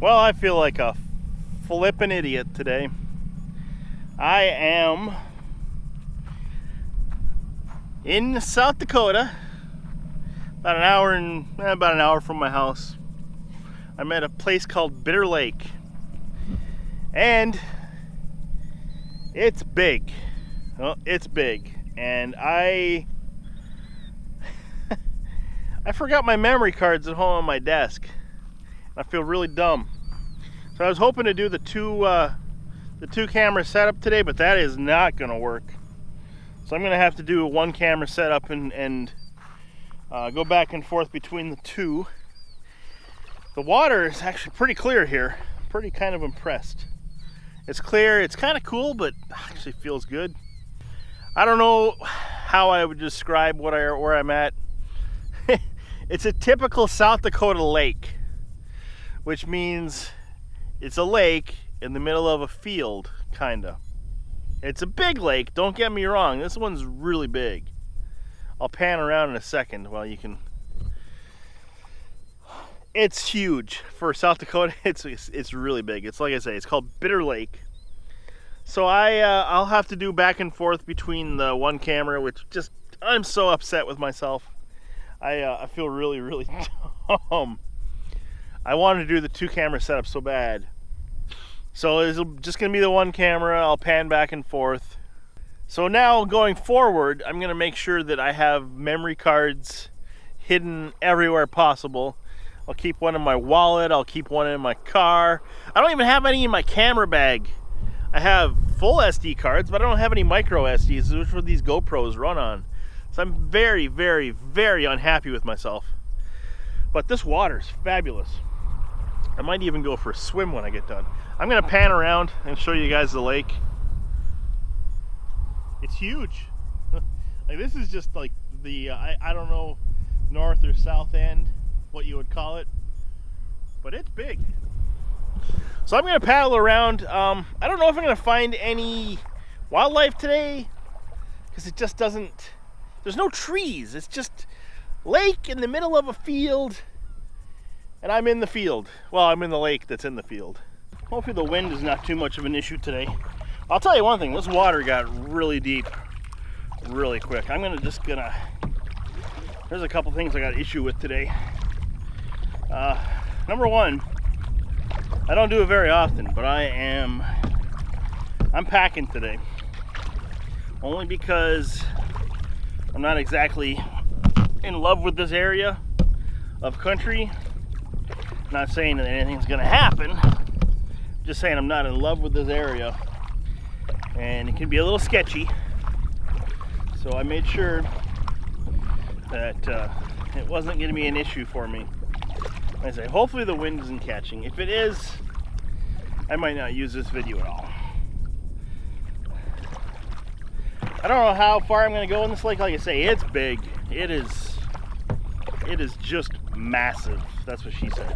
Well, I feel like a flippin' idiot today. I am in South Dakota, about an hour from my house. I'm at a place called Bitter Lake, and it's big. Well, it's big, and I forgot my memory cards at home on my desk. I feel really dumb. So I was hoping to do the two camera setup today, but that is not going to work. So I'm going to have to do a one camera setup and go back and forth between the two. The water is actually pretty clear here. I'm pretty kind of impressed. It's clear, it's kind of cool, but actually feels good. I don't know how I would describe where I'm at. It's a typical South Dakota lake, which means it's a lake in the middle of a field, kinda. It's a big lake, don't get me wrong. This one's really big. I'll pan around in a second while you can. It's huge for South Dakota. It's really big. It's like I say, it's called Bitter Lake. So I'll have to do back and forth between the one camera, which just I'm so upset with myself. I feel really, really dumb. I wanted to do the two camera setup so bad. So it's just gonna be the one camera. I'll pan back and forth. So now going forward, I'm gonna make sure that I have memory cards hidden everywhere possible. I'll keep one in my wallet, I'll keep one in my car. I don't even have any in my camera bag. I have full SD cards, but I don't have any micro SDs, which are these GoPros run on. So I'm very, very, very unhappy with myself. But this water is fabulous. I might even go for a swim when I get done. I'm gonna pan around and show you guys the lake. It's huge. Like, this is just like the, I don't know, north or south end, what you would call it, but it's big. So I'm gonna paddle around. I don't know if I'm gonna find any wildlife today, because it just doesn't, there's no trees. It's just lake in the middle of a field. And I'm in the field. Well, I'm in the lake that's in the field. Hopefully the wind is not too much of an issue today. I'll tell you one thing, this water got really deep really quick. There's a couple things I got issue with today. Number one, I don't do it very often, but I'm packing today. Only because I'm not exactly in love with this area of country. Not saying that anything's gonna happen, just saying I'm not in love with this area and it can be a little sketchy. So I made sure that it wasn't gonna be an issue for me. Like I say, hopefully the wind isn't catching. If it is, I might not use this video at all. I don't know how far I'm gonna go in this lake. Like I say, it's big. It is just massive. That's what she said.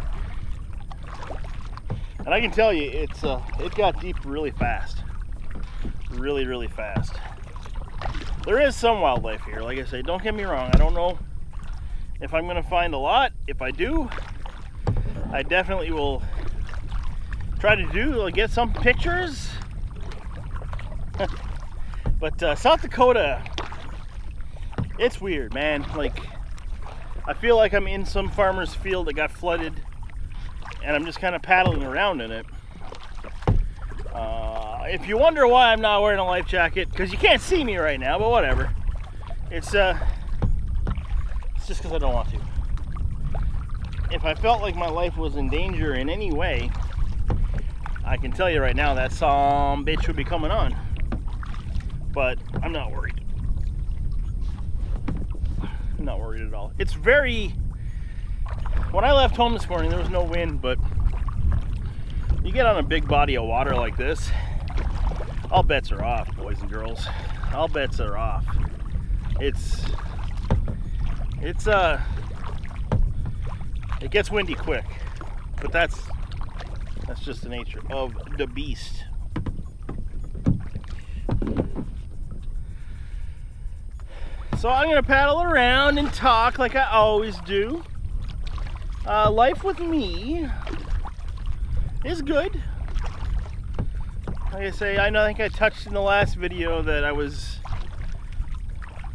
And I can tell you, it got deep really fast. Really, really fast. There is some wildlife here, like I say, don't get me wrong. I don't know if I'm gonna find a lot. If I do, I definitely will try to get some pictures. But South Dakota, it's weird, man. Like, I feel like I'm in some farmer's field that got flooded, and I'm just kind of paddling around in it. If you wonder why I'm not wearing a life jacket, because you can't see me right now, but whatever. It's just because I don't want to. If I felt like my life was in danger in any way, I can tell you right now that some bitch would be coming on. But I'm not worried. I'm not worried at all. It's very... When I left home this morning, there was no wind, but you get on a big body of water like this, all bets are off, boys and girls. All bets are off. It gets windy quick, but that's just the nature of the beast. So I'm gonna paddle around and talk like I always do. Life with me is good. Like I say, I think I touched in the last video that I was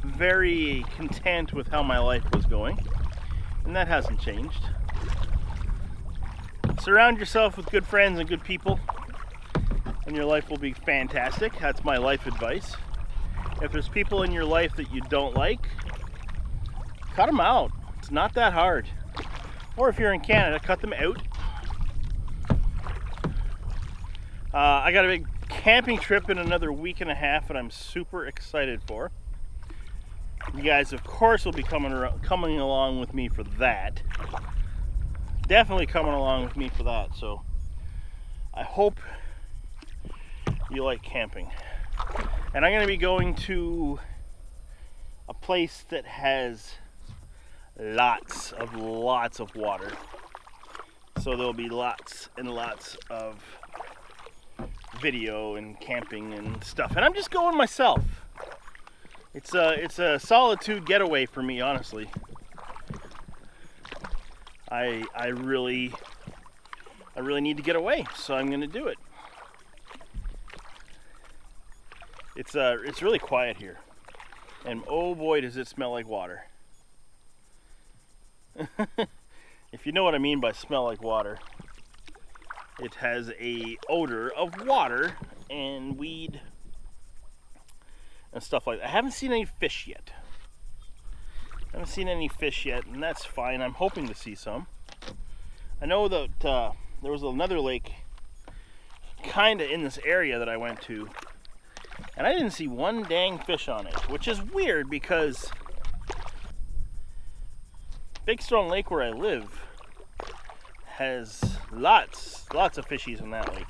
very content with how my life was going, and that hasn't changed. Surround yourself with good friends and good people, and your life will be fantastic. That's my life advice. If there's people in your life that you don't like, cut them out. It's not that hard. Or if you're in Canada, cut them out. I got a big camping trip in another week and a half that I'm super excited for. You guys, of course, will be coming along with me for that. Definitely coming along with me for that. So I hope you like camping. And I'm going to be going to a place that has lots of water. So there'll be lots and lots of video and camping and stuff. And I'm just going myself. It's a solitude getaway for me, honestly. I really need to get away, so I'm going to do it. It's really quiet here, and oh boy does it smell like water. If you know what I mean by smell like water, it has a odor of water and weed and stuff like that. I haven't seen any fish yet. And that's fine. I'm hoping to see some. I know that there was another lake kind of in this area that I went to, and I didn't see one dang fish on it, which is weird because Big Stone Lake where I live has lots of fishies in that lake.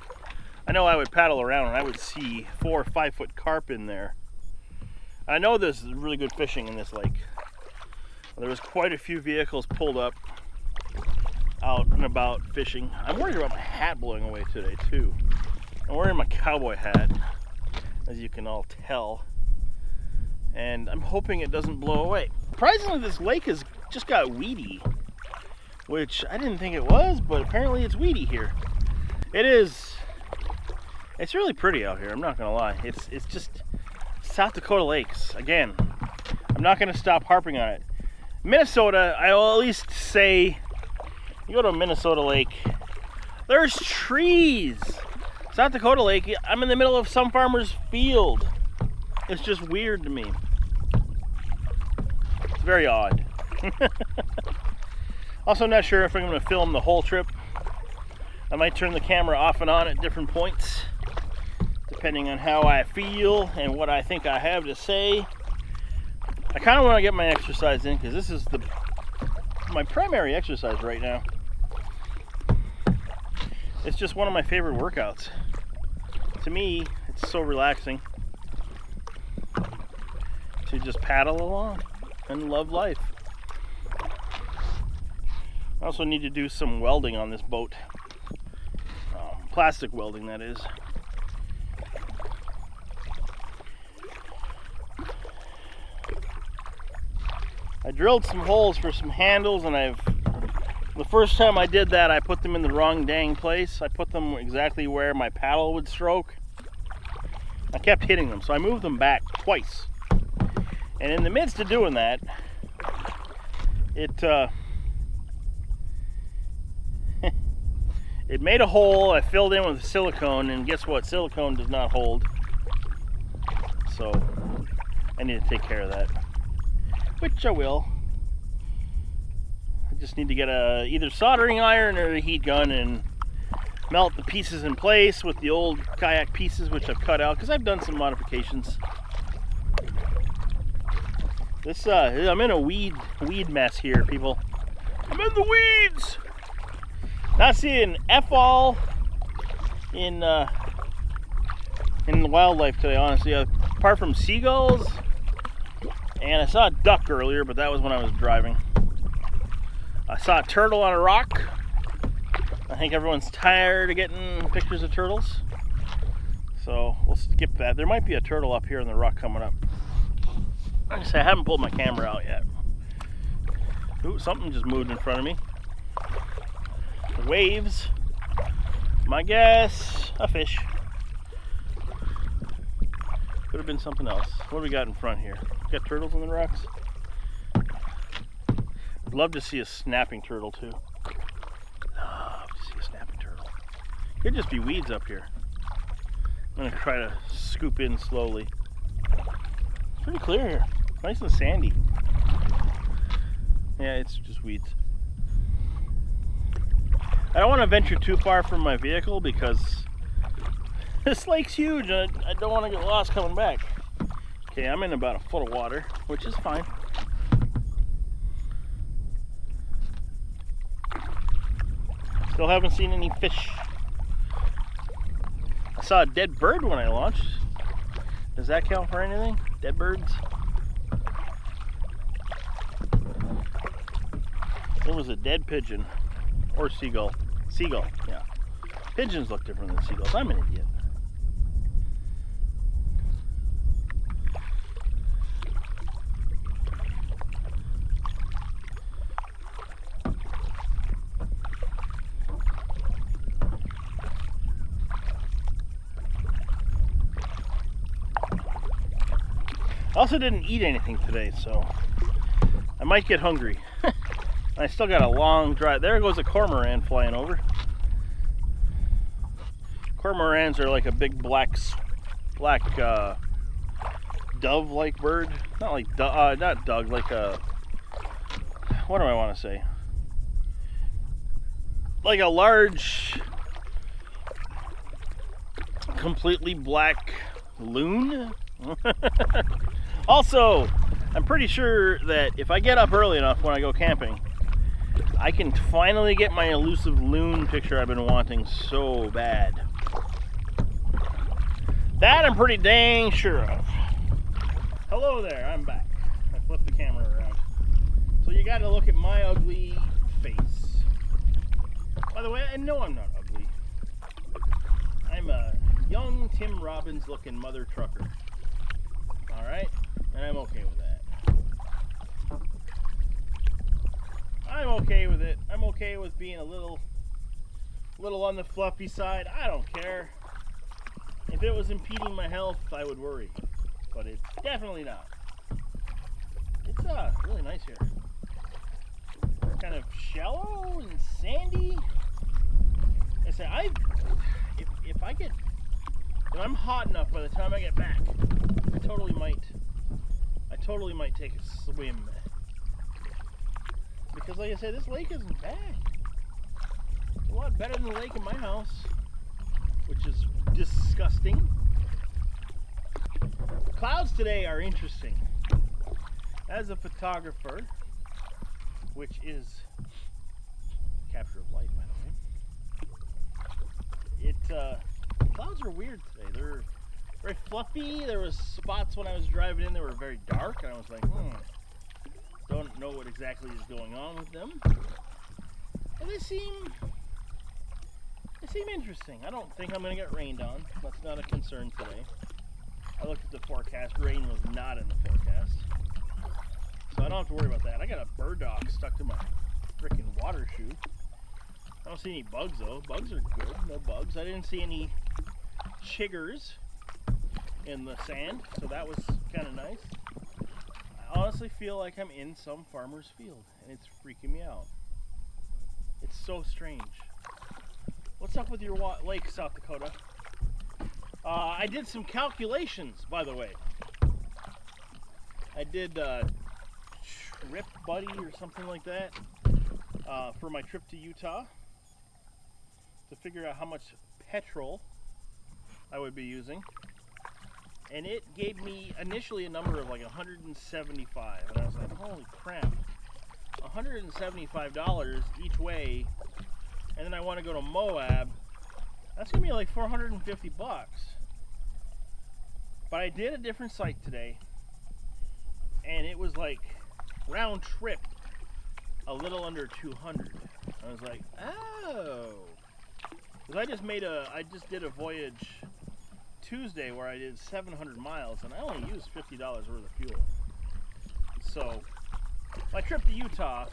I know I would paddle around and I would see 4 or 5 foot carp in there. I know there's really good fishing in this lake. There was quite a few vehicles pulled up out and about fishing. I'm worried about my hat blowing away today too. I'm wearing my cowboy hat, as you can all tell, and I'm hoping it doesn't blow away. Surprisingly, this lake has just got weedy, which I didn't think it was, but apparently it's weedy here. It's really pretty out here, I'm not gonna lie. It's just South Dakota lakes. Again, I'm not gonna stop harping on it. Minnesota, I will at least say, you go to a Minnesota lake, there's trees. South Dakota lake, I'm in the middle of some farmer's field. It's just weird to me. It's very odd. Also, not sure if I'm going to film the whole trip. I might turn the camera off and on at different points, depending on how I feel and what I think I have to say. I kind of want to get my exercise in because this is my primary exercise right now. It's just one of my favorite workouts. To me, it's so relaxing to just paddle along and love life. I also need to do some welding on this boat. Plastic welding, that is. I drilled some holes for some handles, and the first time I did that, I put them in the wrong dang place. I put them exactly where my paddle would stroke. I kept hitting them, so I moved them back twice. And in the midst of doing that, it made a hole. I filled in with silicone, and guess what? Silicone does not hold. So I need to take care of that, which I will. I just need to get either soldering iron or a heat gun and melt the pieces in place with the old Kayak pieces, which I've cut out because I've done some modifications. I'm in a weed mess here, people. I'm in the weeds. Not seeing F-all in the wildlife today, honestly, apart from seagulls, and I saw a duck earlier, but that was when I was driving. I saw a turtle on a rock. I think everyone's tired of getting pictures of turtles, so we'll skip that. There might be a turtle up here in the rock coming up. Like I say, I haven't pulled my camera out yet. Ooh, something just moved in front of me. The waves My guess, a fish. Could have been something else. What do we got in front here? Got turtles on the rocks? I'd love to see a snapping turtle too. Love to see a snapping turtle. Could just be weeds up here. I'm gonna try to scoop in slowly. It's pretty clear here. Nice and sandy. Yeah, it's just weeds. I don't want to venture too far from my vehicle because this lake's huge and I don't want to get lost coming back. Okay, I'm in about a foot of water, which is fine. Still haven't seen any fish. I saw a dead bird when I launched. Does that count for anything? Dead birds? There was a dead pigeon. Or seagull. Seagull, yeah. Pigeons look different than seagulls. I'm an idiot. I also didn't eat anything today, so I might get hungry. I still got a long drive. There goes a cormorant flying over. Cormorants are like a big black dove-like bird. Not like not dove, like a, what do I want to say? Like a large, completely black loon. Also, I'm pretty sure that if I get up early enough when I go camping, I can finally get my elusive loon picture I've been wanting so bad. That I'm pretty dang sure of. Hello there, I'm back. I flipped the camera around. So you gotta look at my ugly face. By the way, I know I'm not ugly. I'm a young Tim Robbins looking mother trucker. Alright? And I'm okay with that. I'm okay with it. I'm okay with being a little on the fluffy side. I don't care. If it was impeding my health, I would worry. But it's definitely not. It's really nice here. It's kind of shallow and sandy. I say if I'm hot enough by the time I get back, I totally might take a swim. Because like I said, this lake isn't bad. It's a lot better than the lake in my house, which is disgusting. The clouds today are interesting. As a photographer, which is capture of light, by the way, clouds are weird today. They're very fluffy. There was spots when I was driving in that were very dark, and I was like, don't know what exactly is going on with them. And they seem interesting. I don't think I'm going to get rained on. That's not a concern today. I looked at the forecast. Rain was not in the forecast. So I don't have to worry about that. I got a burdock stuck to my freaking water shoe. I don't see any bugs though. Bugs are good. No bugs. I didn't see any chiggers in the sand, so that was kind of nice. I honestly feel like I'm in some farmer's field, and it's freaking me out. It's so strange. What's up with your lake, South Dakota? I did some calculations, by the way. I did Trip Buddy or something like that for my trip to Utah to figure out how much petrol I would be using. And it gave me initially a number of like 175, and I was like, holy crap, $175 each way, and then I want to go to Moab. That's gonna be like 450 bucks. But I did a different site today, and it was like round trip a little under 200. I was like, oh, because I just did a voyage Tuesday where I did 700 miles, and I only used $50 worth of fuel. So my trip to Utah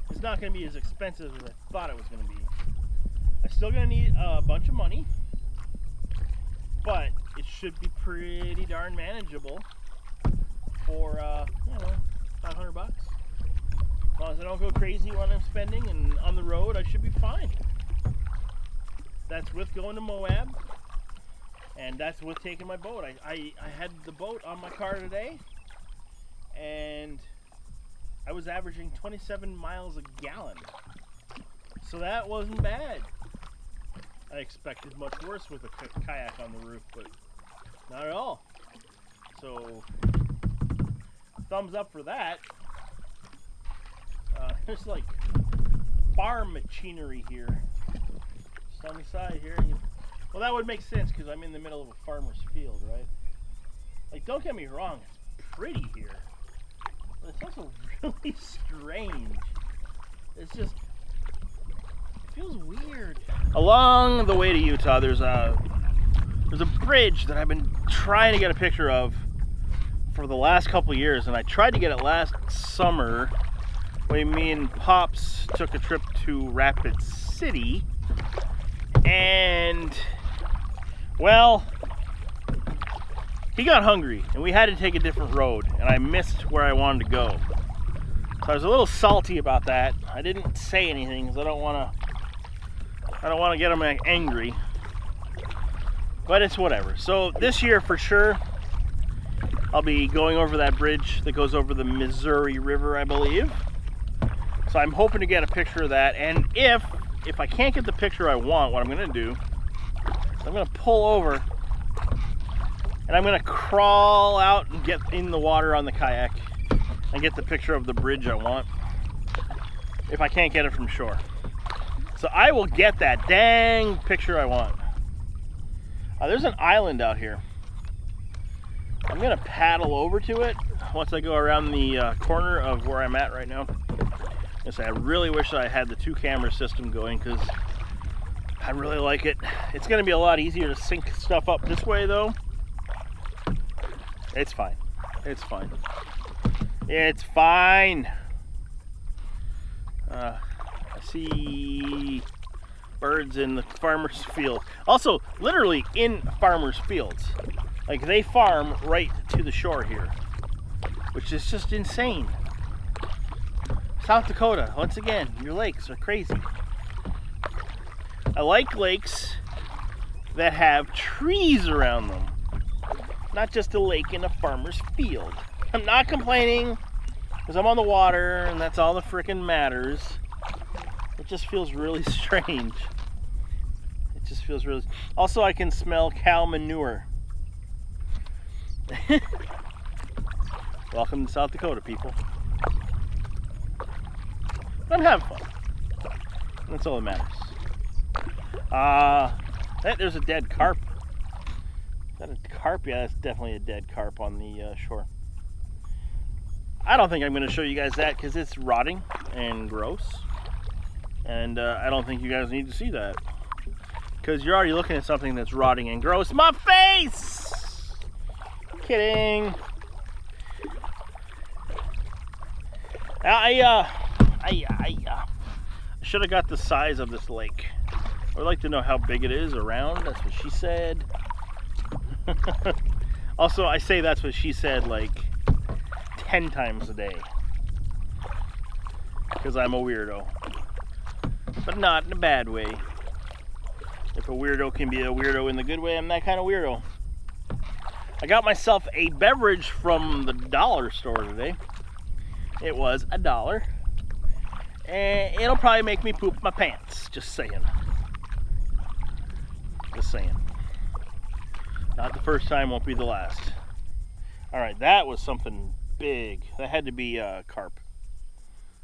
is not going to be as expensive as I thought it was going to be. I'm still gonna need a bunch of money, but it should be pretty darn manageable for you know, 500 bucks. As long as I don't go crazy when I'm spending, and on the road I should be fine. That's with going to Moab, and that's with taking my boat. I had the boat on my car today, and I was averaging 27 miles a gallon. So that wasn't bad. I expected much worse with a kayak on the roof, but not at all. So thumbs up for that. There's like farm machinery here. Just on the side here. Well, that would make sense because I'm in the middle of a farmer's field, right? Like, don't get me wrong, it's pretty here. But it's also really strange. It's just, it feels weird. Along the way to Utah, there's a bridge that I've been trying to get a picture of for the last couple years, and I tried to get it last summer when me and Pops took a trip to Rapid City, and well, he got hungry and we had to take a different road, and I missed where I wanted to go. So I was a little salty about that. I didn't say anything because I don't want to get him angry. But it's whatever. So this year for sure, I'll be going over that bridge that goes over the Missouri River, I believe. So I'm hoping to get a picture of that. And if I can't get the picture I want, what I'm going to do is I'm going to pull over and I'm going to crawl out and get in the water on the kayak and get the picture of the bridge I want, if I can't get it from shore. So I will get that dang picture I want. There's an island out here. I'm gonna paddle over to it once I go around the corner of where I'm at right now. I really wish I had the 2-camera system going because I really like it. It's gonna be a lot easier to sync stuff up this way though. It's fine. It's fine. It's fine. I see birds in the farmer's field. Also, literally in farmer's fields. Like, they farm right to the shore here, which is just insane. South Dakota, once again, your lakes are crazy. I like lakes that have trees around them, not just a lake in a farmer's field. I'm not complaining because I'm on the water and that's all that frickin' matters. It just feels really strange. It just feels really... Also, I can smell cow manure. Welcome to South Dakota, people. I'm having fun. That's all that matters. There's a dead carp. Is that a carp? Yeah, that's definitely a dead carp on the shore. I don't think I'm going to show you guys that because it's rotting and gross. And I don't think you guys need to see that. Because you're already looking at something that's rotting and gross. My face! Kidding. I should have got the size of this lake. I would like to know how big it is around. That's what she said. Also, I say that's what she said like 10 times a day. Because I'm a weirdo. But not in a bad way. If a weirdo can be a weirdo in the good way, I'm that kind of weirdo. I got myself a beverage from the dollar store today. It was $1. And it'll probably make me poop my pants. Just saying. Just saying. Not the first time, won't be the last. Alright, that was something big. That had to be carp.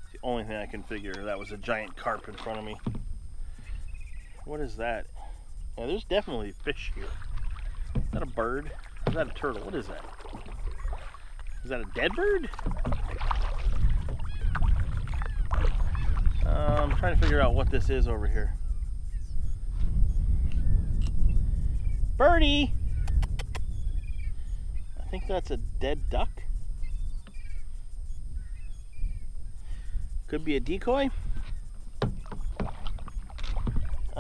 It's the only thing I can figure. That was a giant carp in front of me. What is that? Yeah, there's definitely fish here. Is that a bird? Is that a turtle? What is that? Is that a dead bird? I'm trying to figure out what this is over here. Birdie! I think that's a dead duck. Could be a decoy.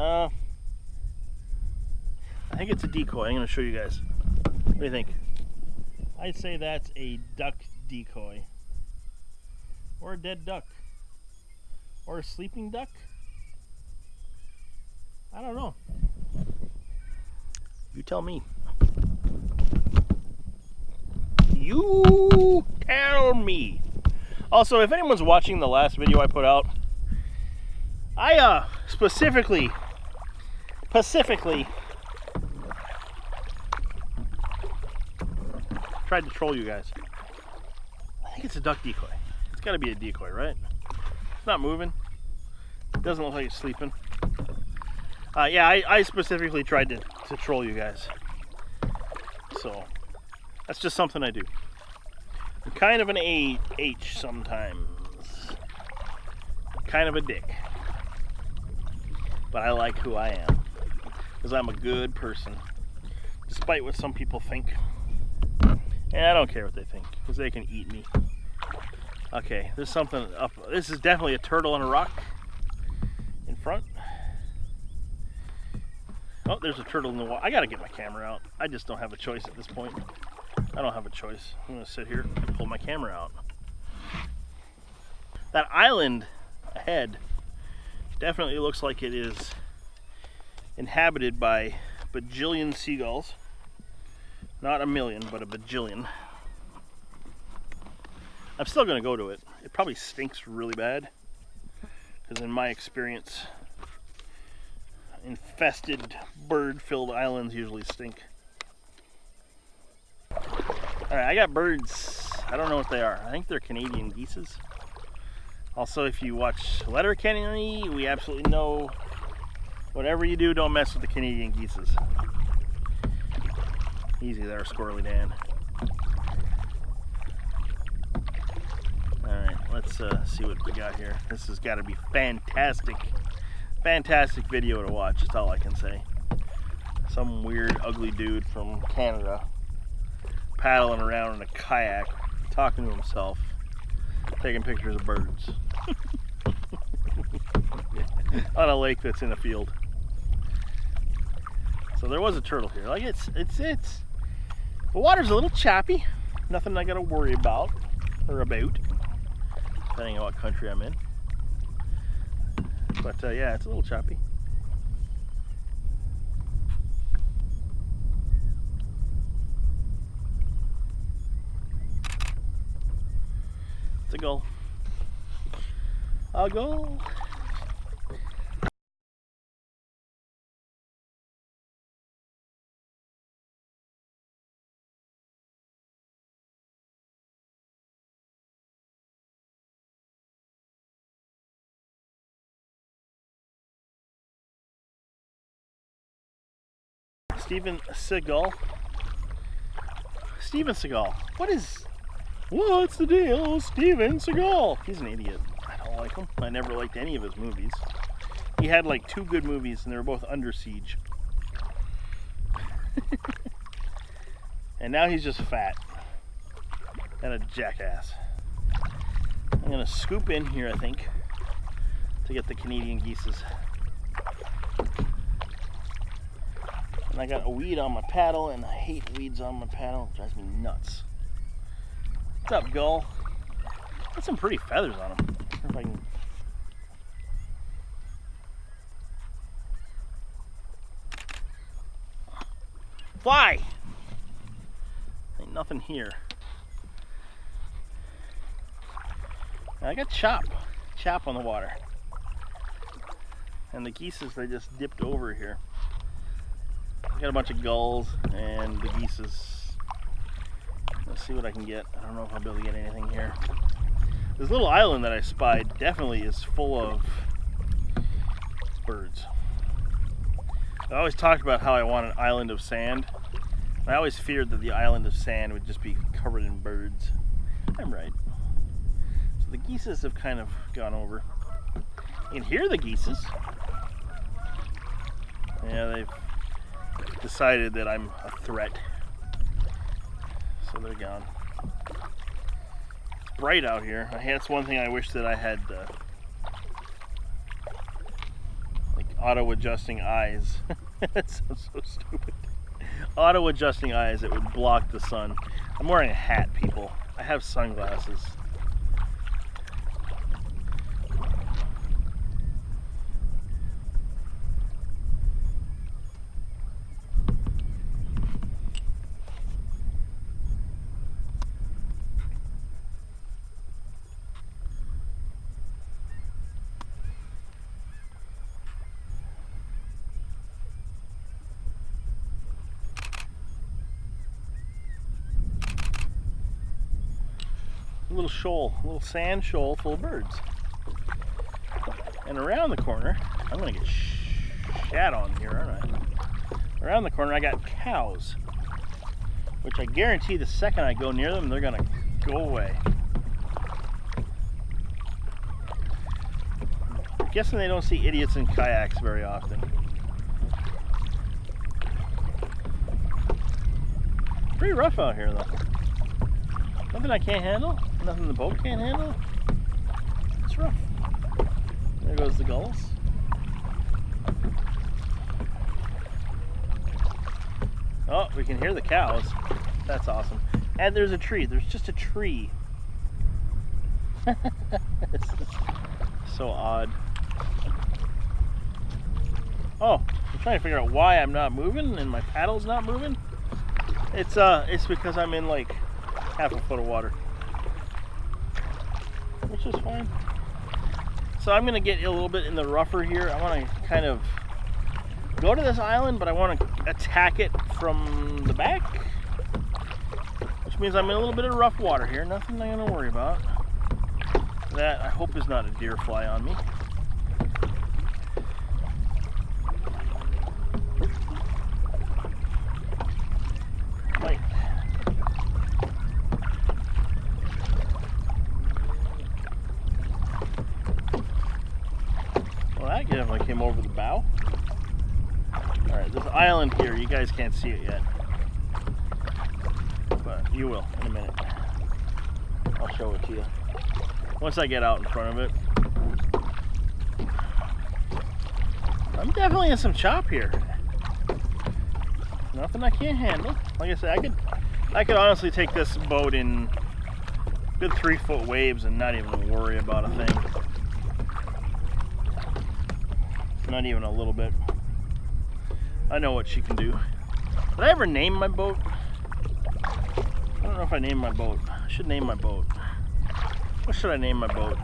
I think it's a decoy. I'm going to show you guys. What do you think? I'd say that's a duck decoy. Or a dead duck. Or a sleeping duck. I don't know. You tell me. You tell me. Also, if anyone's watching the last video I put out, I specifically tried to troll you guys. I think it's a duck decoy. It's got to be a decoy, right? It's not moving. It doesn't look like it's sleeping. Yeah, I specifically tried to troll you guys. So, that's just something I do. I'm kind of an H sometimes. Kind of a dick. But I like who I am. Because I'm a good person. Despite what some people think. And I don't care what they think. Because they can eat me. Okay, there's something up. This is definitely a turtle on a rock. In front. Oh, there's a turtle in the water. I gotta get my camera out. I just don't have a choice at this point. I don't have a choice. I'm gonna sit here and pull my camera out. That island ahead definitely looks like it is inhabited by bajillion seagulls. Not a million, but a bajillion. I'm still gonna go to it. It probably stinks really bad. Because in my experience, infested, bird-filled islands usually stink. Alright, I got birds. I don't know what they are. I think they're Canadian geeses. Also, if you watch Letterkenny, we absolutely know whatever you do, don't mess with the Canadian geeses. Easy there, Squirrely Dan. Alright, let's see what we got here. This has got to be fantastic. Fantastic video to watch, that's all I can say. Some weird, ugly dude from Canada paddling around in a kayak, talking to himself, taking pictures of birds. On a lake that's in a field. So there was a turtle here. Like the water's a little choppy. Nothing I gotta worry about, depending on what country I'm in. But yeah, it's a little choppy. It's a gull. A gull. Steven Seagal. Steven Seagal. What's the deal with Steven Seagal? He's an idiot. I don't like him. I never liked any of his movies. He had like 2 good movies and they were both Under Siege. And now he's just fat. And a jackass. I'm gonna scoop in here, I think, to get the Canadian geeses. And I got a weed on my paddle, and I hate weeds on my paddle. It drives me nuts. What's up, gull? Got some pretty feathers on him. I wonder if I can... Fly! Ain't nothing here. I got chop on the water. And the geeses, they just dipped over here. Got a bunch of gulls and the geeses. Let's see what I can get. I don't know if I'll be able to get anything here. This little island that I spied definitely is full of birds. I always talked about how I want an island of sand. I always feared that the island of sand would just be covered in birds. I'm right. So the geeses have kind of gone over. You can hear the geeses. Yeah, they've decided that I'm a threat. So they're gone. It's bright out here. That's one thing I wish that I had like auto-adjusting eyes. That sounds so stupid. Auto-adjusting eyes that would block the sun. I'm wearing a hat, people. I have sunglasses. A little shoal, a little sand shoal full of birds. And around the corner, I'm gonna get shat on here, aren't I? Around the corner I got cows, which I guarantee the second I go near them, they're gonna go away. I'm guessing they don't see idiots in kayaks very often. Pretty rough out here though. Nothing I can't handle, nothing the boat can't handle. It's rough. There goes the gulls. Oh, we can hear the cows. That's awesome. And there's a tree. There's just a tree. It's so odd. Oh, I'm trying to figure out why I'm not moving and my paddle's not moving. It's because I'm in like half a foot of water, which is fine. So I'm gonna get a little bit in the rougher here. I want to kind of go to this island, but I want to attack it from the back, which means I'm in a little bit of rough water here. Nothing I'm gonna worry about. That I hope is not a deer fly on me. Definitely came over the bow. Alright, this island here, you guys can't see it yet, but you will in a minute. I'll show it to you once I get out in front of it. I'm definitely in some chop here. Nothing I can't handle. Like I said, I could honestly take this boat in good 3-foot waves and not even worry about a thing. Not even a little bit. I know what she can do. Did I ever name my boat? I don't know if I named my boat. I should name my boat. What should I name my boat?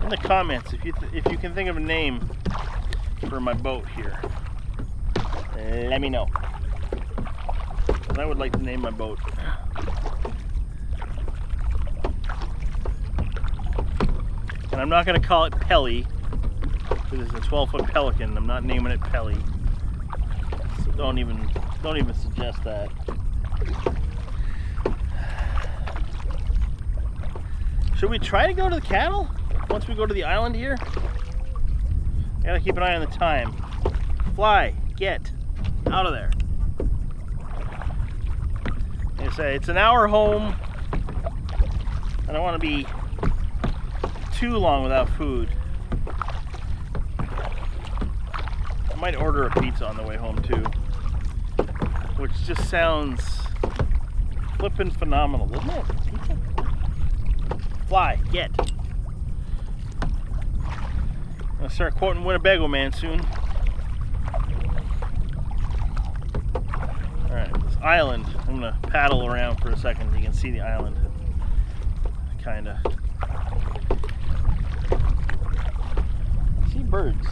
In the comments, if you can think of a name for my boat here, let me know. 'Cause I would like to name my boat. And I'm not going to call it Pelly, because it's a 12-foot pelican. I'm not naming it Pelly. So don't even suggest that. Should we try to go to the cattle once we go to the island here? I gotta keep an eye on the time. Fly, get out of there. Like I say, it's an hour home. I don't want to be too long without food. I might order a pizza on the way home too, which just sounds flippin' phenomenal, doesn't it? Pizza? Fly, get. I'm gonna start quoting Winnebago Man soon. Alright, this island, I'm gonna paddle around for a second so you can see the island. Kinda. See birds.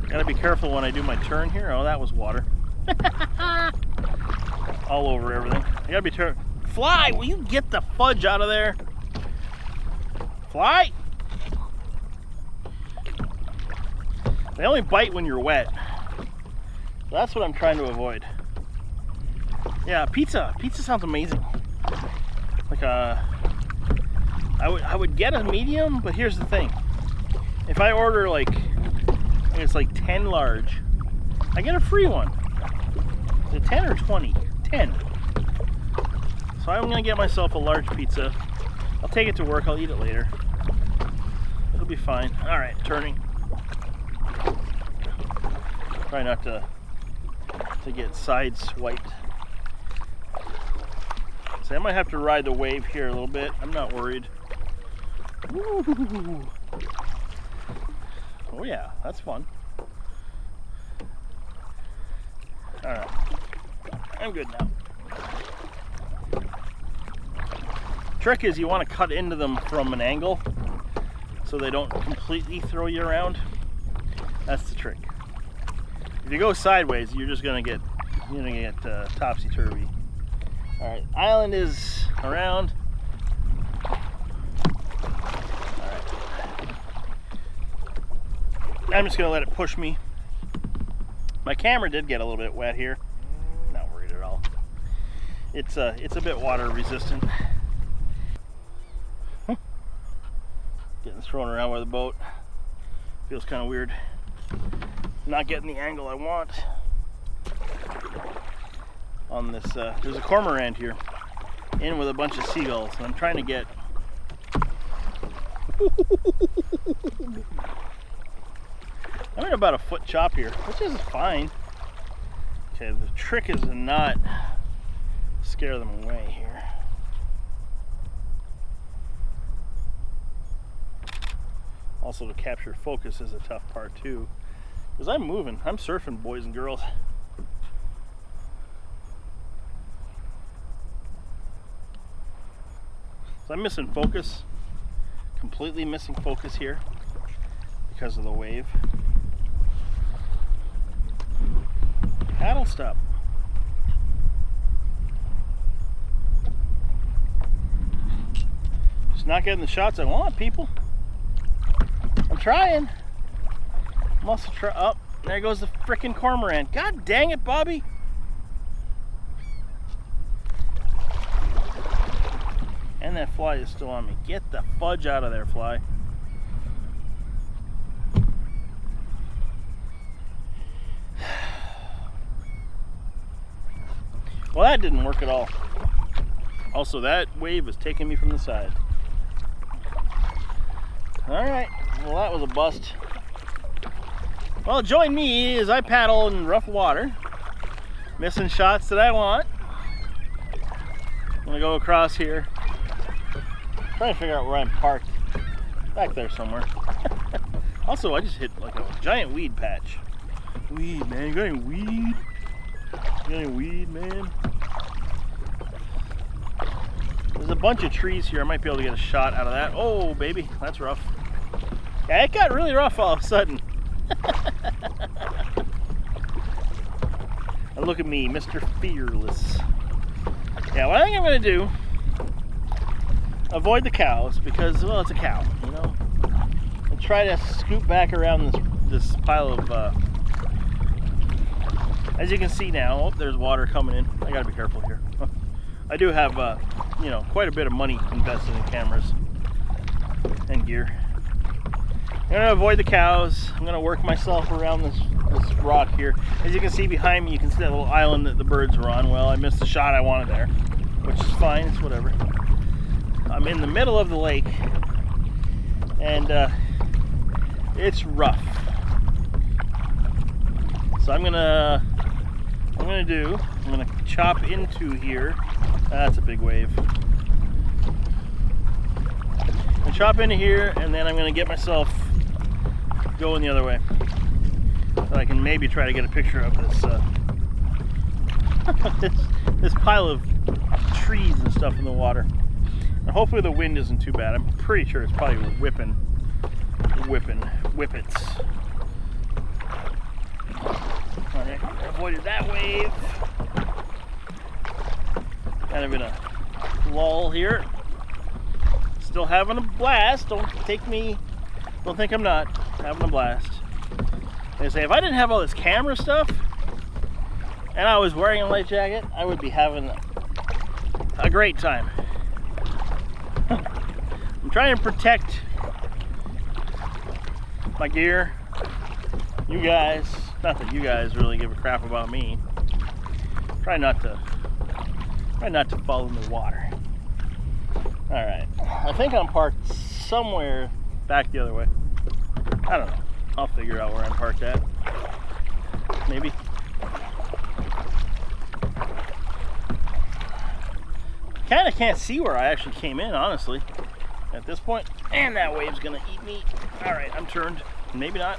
Gotta be careful when I do my turn here. Oh, that was water. All over everything. I gotta be careful. Fly, will you get the fudge out of there? Fly! They only bite when you're wet. That's what I'm trying to avoid. Yeah, pizza. Pizza sounds amazing. Like I would get a medium, but here's the thing. If I order like, it's like 10 large, I get a free one. Is it 10 or 20? 10. So I'm gonna get myself a large pizza, I'll take it to work. I'll eat it later. It'll be fine. All right, turning. Try not to get side swiped. So I might have to ride the wave here a little bit. I'm not worried. Woo. Oh yeah, that's fun. All right, I'm good now. Trick is you want to cut into them from an angle so they don't completely throw you around. That's the trick. If you go sideways, you're just gonna get topsy-turvy. All right, island is around. All right, I'm just gonna let it push me. My camera did get a little bit wet here. Not worried at all. It's a bit water resistant. Getting thrown around by the boat. Feels kind of weird. Not getting the angle I want on this. There's a cormorant here in with a bunch of seagulls, and I'm trying to get. I'm in about a foot chop here, which is fine. Okay, the trick is to not scare them away here. Also, to capture focus is a tough part too, because I'm moving. I'm surfing, boys and girls. So I'm missing focus, completely missing focus here because of the wave. Paddle stop. Just not getting the shots I want, people. I'm trying. I'm also oh, there goes the frickin' cormorant. God dang it, Bobby. And that fly is still on me. Get the fudge out of there, fly. Well, that didn't work at all. Also, that wave is taking me from the side. All right, well, that was a bust. Well, join me as I paddle in rough water, missing shots that I want. I'm gonna go across here, trying to figure out where I'm parked. Back there somewhere. Also, I just hit like a giant weed patch. Weed, man. You got any weed? You got any weed, man? There's a bunch of trees here. I might be able to get a shot out of that. Oh, baby, that's rough. Yeah, it got really rough all of a sudden. And look at me, Mr. Fearless. Yeah, what I think I'm gonna do, avoid the cows because, well, it's a cow, you know. And try to scoot back around this pile of, as you can see now, oh, there's water coming in. I gotta be careful here. I do have, you know, quite a bit of money invested in cameras and gear. I'm gonna avoid the cows. I'm gonna work myself around this rock here. As you can see behind me, you can see that little island that the birds were on. Well, I missed the shot I wanted there, which is fine, it's whatever. I'm in the middle of the lake, and it's rough. So I'm gonna chop into here. That's a big wave. I'm gonna chop into here, and then I'm gonna get myself going the other way, so I can maybe try to get a picture of this this pile of trees and stuff in the water. And hopefully the wind isn't too bad. I'm pretty sure it's probably whippets. Alright, avoided that wave. Kind of in a lull here. Still having a blast. Don't think I'm not having a blast. They say if I didn't have all this camera stuff and I was wearing a life jacket, I would be having a great time. I'm trying to protect my gear. You guys, not that you guys really give a crap about me. Try not to fall in the water. All right, I think I'm parked somewhere back the other way. I don't know. I'll figure out where I'm parked at. Maybe. Kind of can't see where I actually came in, honestly, at this point. And that wave's gonna eat me. All right, I'm turned. Maybe not.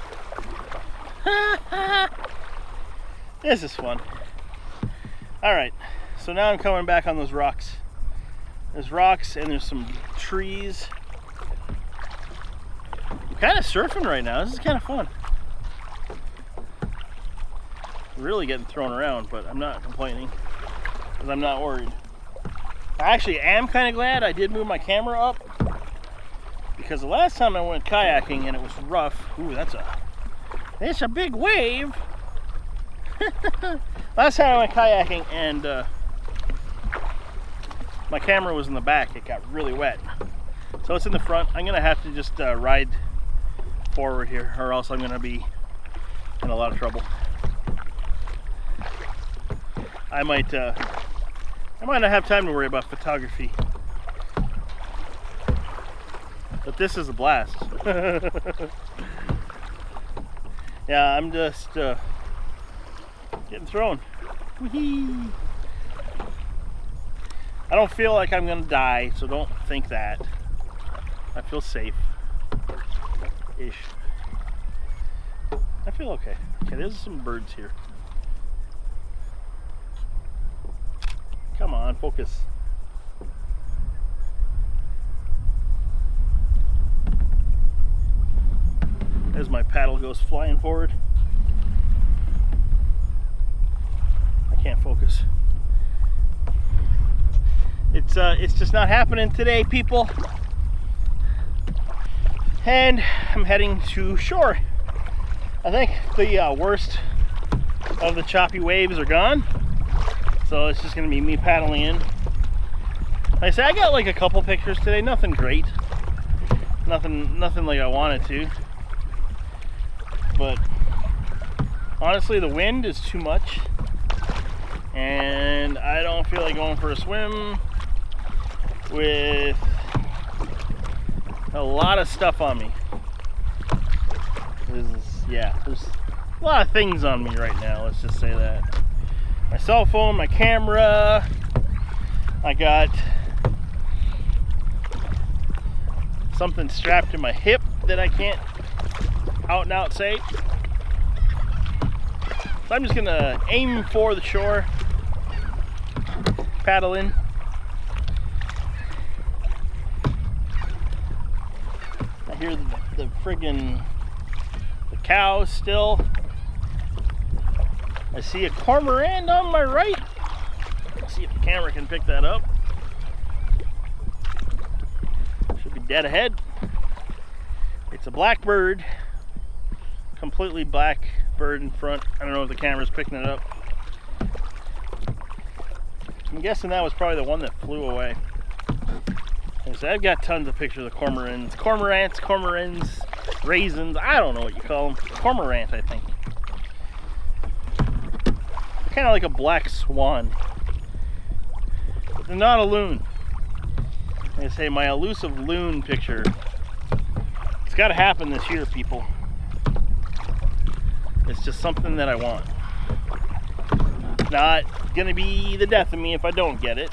This is fun. All right, so now I'm coming back on those rocks. There's rocks and there's some trees. I'm kind of surfing right now. This is kind of fun. Really getting thrown around, but I'm not complaining because I'm not worried. I actually am kind of glad I did move my camera up, because the last time I went kayaking and it was rough. Ooh, it's a big wave. Last time I went kayaking and my camera was in the back, it got really wet. So it's in the front. I'm gonna have to just ride forward here, or else I'm gonna be in a lot of trouble. I might not have time to worry about photography. But this is a blast. Yeah, I'm just getting thrown. Whee! I don't feel like I'm gonna die, so don't think that. I feel safe-ish. I feel okay. Okay, there's some birds here. Come on, focus. As my paddle goes flying forward. I can't focus. It's just not happening today, people. And I'm heading to shore. I think the worst of the choppy waves are gone. So it's just gonna be me paddling in. Like I said, I got like a couple pictures today, nothing great. Nothing like I wanted to. But honestly, the wind is too much. And I don't feel like going for a swim with a lot of stuff on me. There's a lot of things on me right now, let's just say that. My cell phone, my camera, I got something strapped to my hip that I can't out and out say. So I'm just gonna aim for the shore, paddle in. I hear the friggin' cows still. I see a cormorant on my right. Let's see if the camera can pick that up. Should be dead ahead. It's a black bird. Completely black bird in front. I don't know if the camera's picking it up. I'm guessing that was probably the one that flew away. So I've got tons of pictures of cormorants, raisins, I don't know what you call them. Cormorant, I think. They're kind of like a black swan. But they're not a loon. Like I say, my elusive loon picture. It's got to happen this year, people. It's just something that I want. Not gonna be the death of me if I don't get it.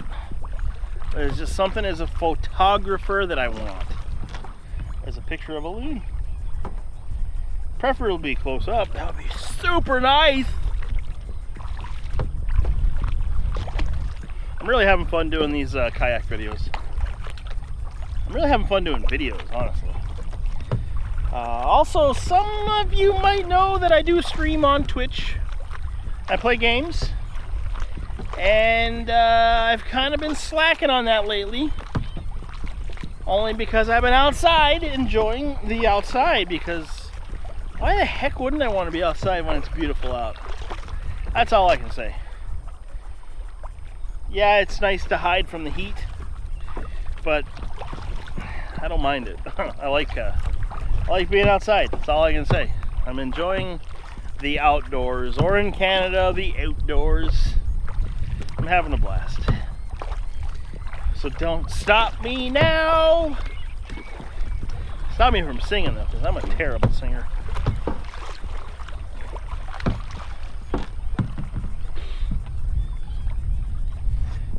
But it's just something as a photographer that I want. As a picture of a loon. Preferably close up. That would be super nice. I'm really having fun doing these kayak videos. I'm really having fun doing videos, honestly. Also, some of you might know that I do stream on Twitch. I play games. And I've kind of been slacking on that lately. Only because I've been outside, enjoying the outside. Because why the heck wouldn't I want to be outside when it's beautiful out? That's all I can say. Yeah, it's nice to hide from the heat. But I don't mind it. I like being outside. That's all I can say. I'm enjoying the outdoors, or in Canada, the outdoors. I'm having a blast. So don't stop me now. Stop me from singing though, because I'm a terrible singer.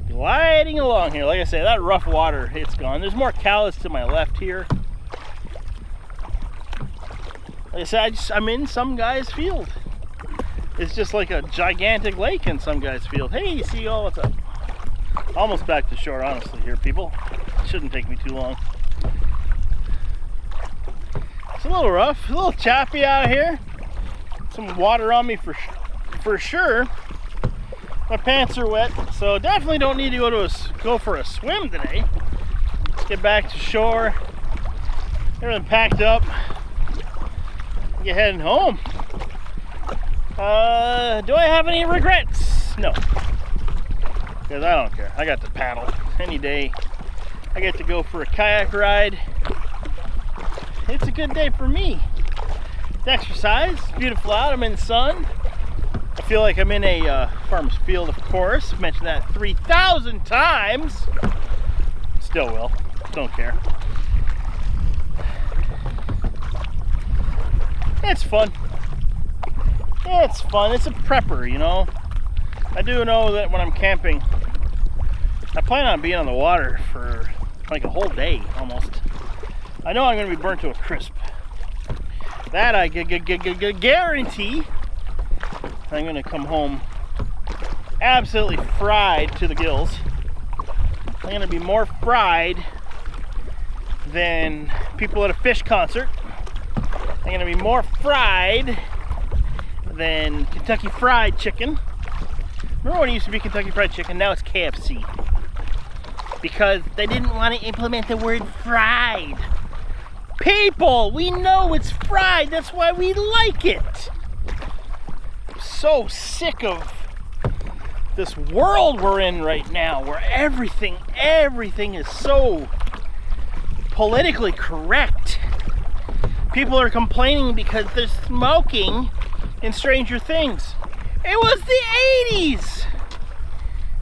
Gliding along here. Like I say, that rough water, it's gone. There's more callus to my left here. Like I said, I'm in some guy's field. It's just like a gigantic lake in some guy's field. Hey, seagull, what's up? Almost back to shore, honestly, here, people. Shouldn't take me too long. It's a little rough, a little choppy out here. Some water on me for sure. My pants are wet, so definitely don't need to go for a swim today. Let's get back to shore. Everything packed up. Get heading home. Do I have any regrets? No. Because I don't care. I got to paddle any day. I get to go for a kayak ride. It's a good day for me. It's exercise. It's beautiful out. I'm in the sun. I feel like I'm in a farmer's field, of course. I've mentioned that 3,000 times. Still will. Don't care. It's fun. It's fun. It's a prepper, you know. I do know that when I'm camping, I plan on being on the water for like a whole day almost. I know I'm going to be burnt to a crisp. That I guarantee. I'm going to come home absolutely fried to the gills. I'm going to be more fried than people at a fish concert. I'm going to be more fried than Kentucky Fried Chicken. Remember when it used to be Kentucky Fried Chicken? Now it's KFC. Because they didn't want to implement the word fried. People, we know it's fried. That's why we like it. I'm so sick of this world we're in right now where everything is so politically correct. People are complaining because they're smoking in Stranger Things. It was the 80s.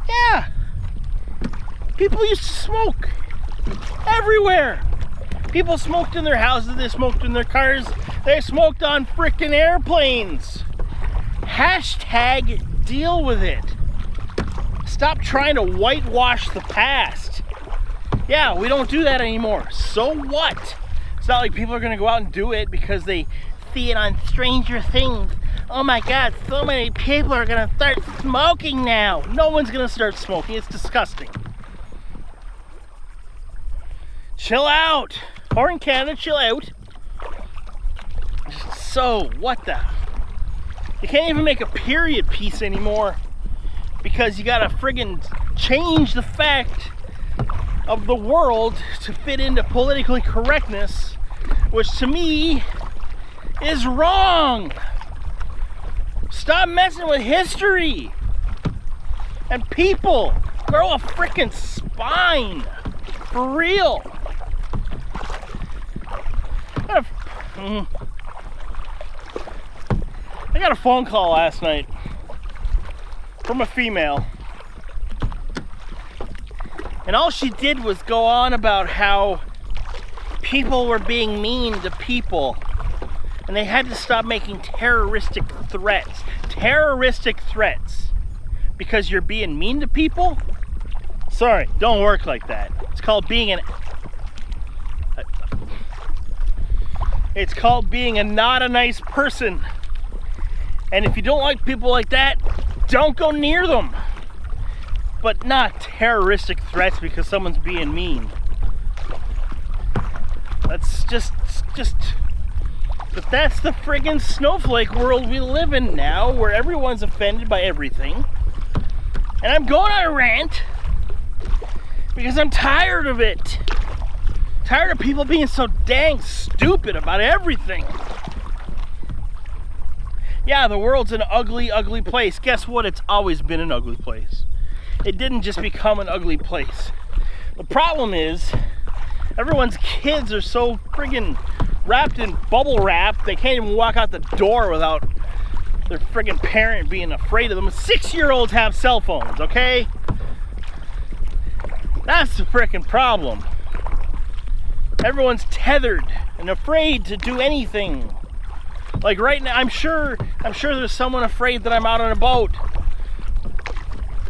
Yeah. People used to smoke everywhere. People smoked in their houses, they smoked in their cars, they smoked on frickin' airplanes. Hashtag deal with it. Stop trying to whitewash the past. Yeah, we don't do that anymore. So what? It's not like people are gonna go out and do it because they see it on Stranger Things. Oh my God, so many people are gonna start smoking now. No one's gonna start smoking, it's disgusting. Chill out. Or in Canada, chill out. So, what the? You can't even make a period piece anymore because you gotta friggin' change the fact of the world to fit into politically correctness, which to me is wrong. Stop messing with history and people. Grow a frickin' spine. For real. I got a phone call last night from a female, and all she did was go on about how people were being mean to people and they had to stop making terroristic threats because you're being mean to people. Sorry, don't work like that. It's called being not a nice person. And if you don't like people like that, don't go near them. But not terroristic threats because someone's being mean. That's just but that's the friggin' snowflake world we live in now, where everyone's offended by everything. And I'm going on a rant because I'm tired of it. Tired of people being so dang stupid about everything. Yeah, the world's an ugly, ugly place. Guess what? It's always been an ugly place. It didn't just become an ugly place. The problem is, everyone's kids are so friggin' wrapped in bubble wrap, they can't even walk out the door without their friggin' parent being afraid of them. 6-year-olds have cell phones, okay? That's the frickin' problem. Everyone's tethered and afraid to do anything. Like right now, I'm sure there's someone afraid that I'm out on a boat.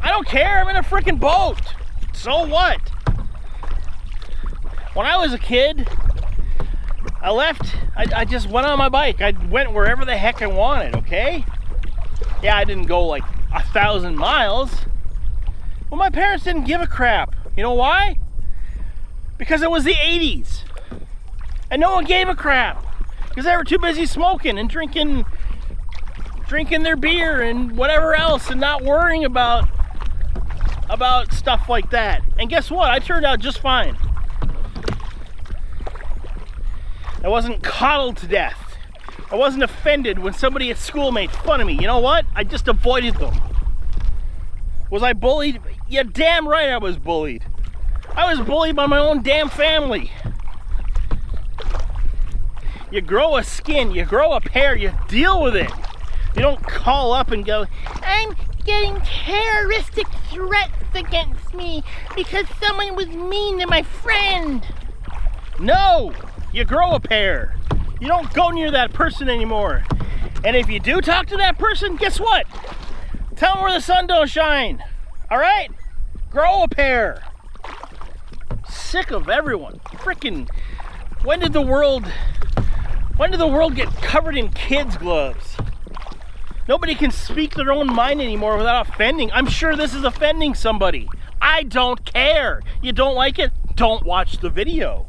I don't care, I'm in a frickin' boat. So what? When I was a kid, I just went on my bike. I went wherever the heck I wanted, okay? Yeah, I didn't go like 1,000 miles. Well, my parents didn't give a crap. You know why? Because it was the 80s. And no one gave a crap. Because they were too busy smoking and drinking their beer and whatever else and not worrying about stuff like that. And guess what? I turned out just fine. I wasn't coddled to death. I wasn't offended when somebody at school made fun of me. You know what? I just avoided them. Was I bullied? Yeah, damn right I was bullied. I was bullied by my own damn family. You grow a skin, you grow a pair, you deal with it. You don't call up and go, I'm getting terroristic threats against me because someone was mean to my friend. No, you grow a pair. You don't go near that person anymore. And if you do talk to that person, guess what? Tell them where the sun don't shine. All right? Grow a pair. Sick of everyone. Frickin', when did the world get covered in kids' gloves? Nobody can speak their own mind anymore without offending. I'm sure this is offending somebody. I don't care. You don't like it? Don't watch the video.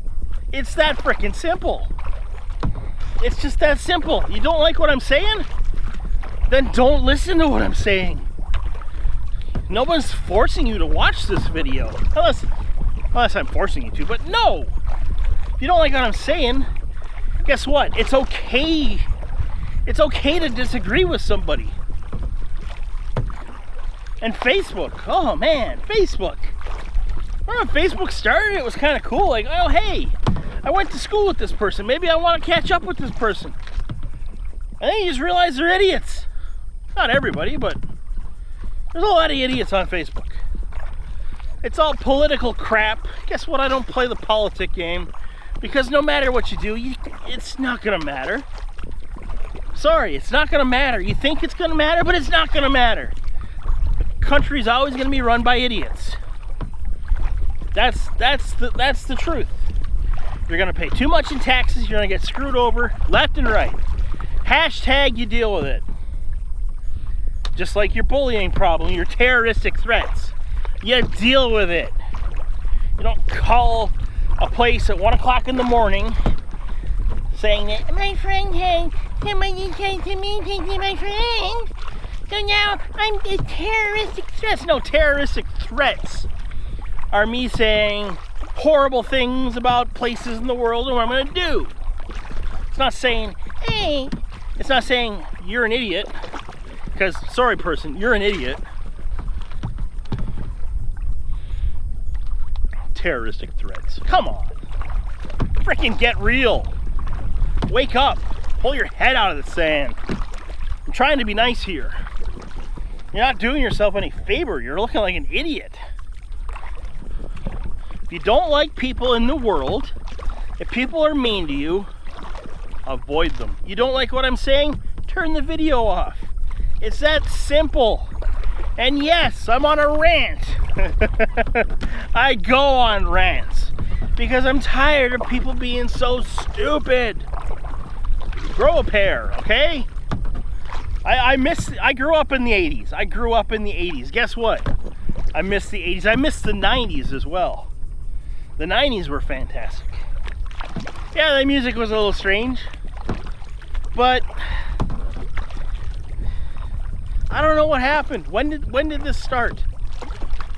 It's that frickin' simple. It's just that simple. You don't like what I'm saying? Then don't listen to what I'm saying. No one's forcing you to watch this video. Unless I'm forcing you to, but no! If you don't like what I'm saying, guess what? It's okay. It's okay to disagree with somebody. And Facebook, oh man, Facebook. Remember when Facebook started? It was kind of cool. Like, oh hey, I went to school with this person. Maybe I want to catch up with this person. And then you just realize they're idiots. Not everybody, but there's a lot of idiots on Facebook. It's all political crap. Guess what? I don't play the politic game because no matter what you do, it's not gonna matter. Sorry, it's not gonna matter. You think it's gonna matter, but it's not gonna matter. The country's always gonna be run by idiots. That's the truth. You're gonna pay too much in taxes. You're gonna get screwed over left and right. Hashtag you deal with it. Just like your bullying problem, your terroristic threats. You deal with it. You don't call a place at 1 o'clock in the morning saying that my friend had somebody said to me, taking my friend. So now I'm a terroristic threats. No, terroristic threats are me saying horrible things about places in the world and what I'm gonna do. It's not saying, hey, it's not saying you're an idiot. Because, sorry person, you're an idiot. Terroristic threats. Come on. Freaking get real. Wake up. Pull your head out of the sand. I'm trying to be nice here. You're not doing yourself any favor. You're looking like an idiot. If you don't like people in the world, if people are mean to you, avoid them. You don't like what I'm saying? Turn the video off. It's that simple. And yes, I'm on a rant. I go on rants because I'm tired of people being so stupid. Grow a pair, okay? I grew up in the 80s. I grew up in the 80s. Guess what? I miss the 80s. I miss the 90s as well. The 90s were fantastic. Yeah, the music was a little strange, but I don't know what happened. When did this start?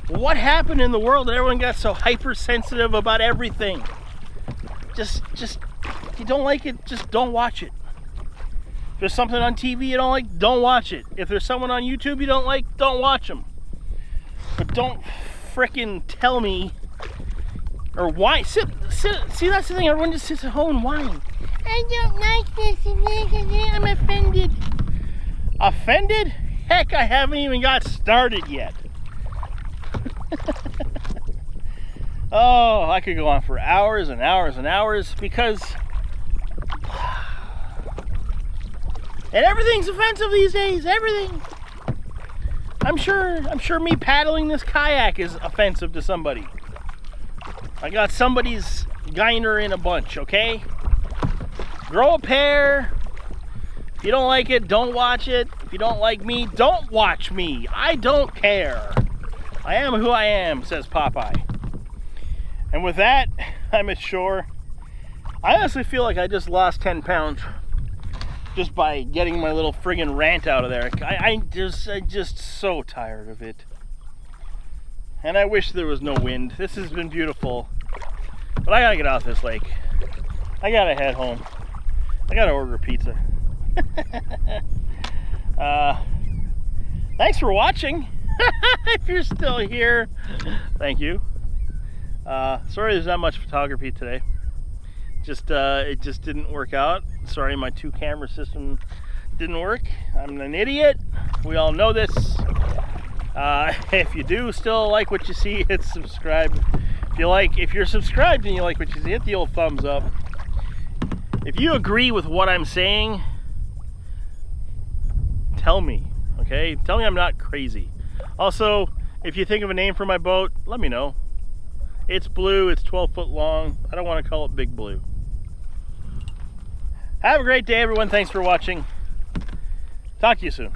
What happened in the world that everyone got so hypersensitive about everything? Just if you don't like it, just don't watch it. If there's something on TV you don't like, don't watch it. If there's someone on YouTube you don't like, don't watch them. But don't frickin' tell me or whine. See, that's the thing. Everyone just sits at home and whine. I don't like this. I'm offended. Offended? Heck, I haven't even got started yet. Oh, I could go on for hours and hours and hours because... And everything's offensive these days, everything. I'm sure me paddling this kayak is offensive to somebody. I got somebody's Geiner in a bunch, okay? Grow a pair. If you don't like it, don't watch it. If you don't like me, don't watch me. I don't care. I am who I am, says Popeye. And with that, I'm at shore. I honestly feel like I just lost 10 pounds just by getting my little friggin' Rant out of there. I'm just so tired of it. And I wish there was no wind. This has been beautiful. But I gotta get out of this lake. I gotta head home. I gotta order pizza. Thanks for watching. If you're still here, thank you. Sorry there's not much photography today. It just didn't work out. Sorry my 2-camera system didn't work. I'm an idiot. We all know this. If you do still like what you see, hit subscribe. If you're subscribed and you like what you see, hit the old thumbs up. If you agree with what I'm saying, tell me, okay? Tell me I'm not crazy. Also, if you think of a name for my boat, let me know. It's blue, it's 12 foot long. I don't want to call it Big Blue. Have a great day, everyone. Thanks for watching. Talk to you soon.